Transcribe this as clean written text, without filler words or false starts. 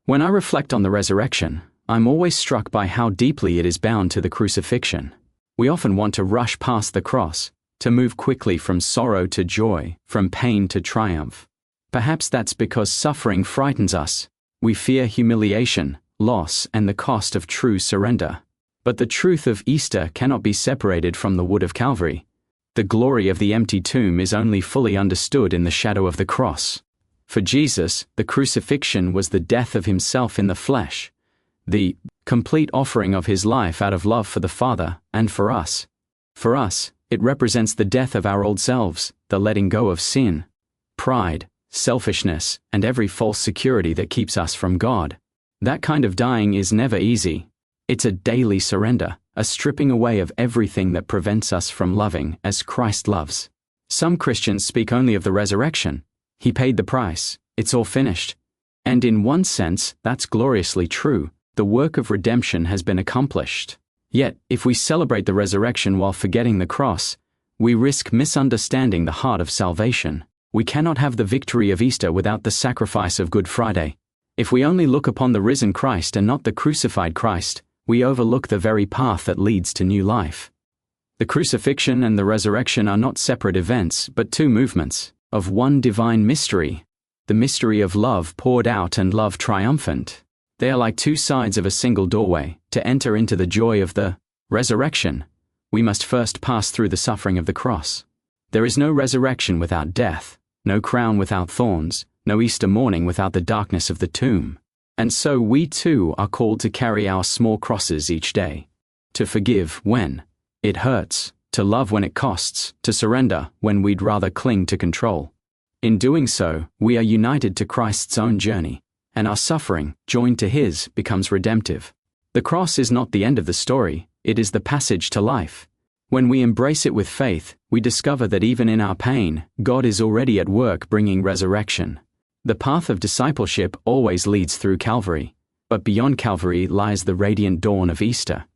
When I reflect on the resurrection, I'm always struck by how deeply it is bound to the crucifixion. We often want to rush past the cross, to move quickly from sorrow to joy, from pain to triumph. Perhaps that's because suffering frightens us. We fear humiliation, loss, and the cost of true surrender. But the truth of Easter cannot be separated from the wood of Calvary. The glory of the empty tomb is only fully understood in the shadow of the cross. For Jesus, the crucifixion was the death of himself in the flesh, the complete offering of his life out of love for the Father and for us. For us, it represents the death of our old selves, the letting go of sin, pride, selfishness, and every false security that keeps us from God. That kind of dying is never easy. It's a daily surrender, a stripping away of everything that prevents us from loving as Christ loves. Some Christians speak only of the resurrection. He paid the price. It's all finished. And in one sense, that's gloriously true. The work of redemption has been accomplished. Yet, if we celebrate the resurrection while forgetting the cross, we risk misunderstanding the heart of salvation. We cannot have the victory of Easter without the sacrifice of Good Friday. If we only look upon the risen Christ and not the crucified Christ, we overlook the very path that leads to new life. The crucifixion and the resurrection are not separate events, but two movements of one divine mystery, the mystery of love poured out and love triumphant. They are like two sides of a single doorway. To enter into the joy of the resurrection, we must first pass through the suffering of the cross. There is no resurrection without death, no crown without thorns, no Easter morning without the darkness of the tomb. And so we too are called to carry our small crosses each day, to forgive when it hurts, to love when it costs, to surrender when we'd rather cling to control. In doing so, we are united to Christ's own journey, and our suffering, joined to his, becomes redemptive. The cross is not the end of the story, it is the passage to life. When we embrace it with faith, we discover that even in our pain, God is already at work bringing resurrection. The path of discipleship always leads through Calvary, but beyond Calvary lies the radiant dawn of Easter.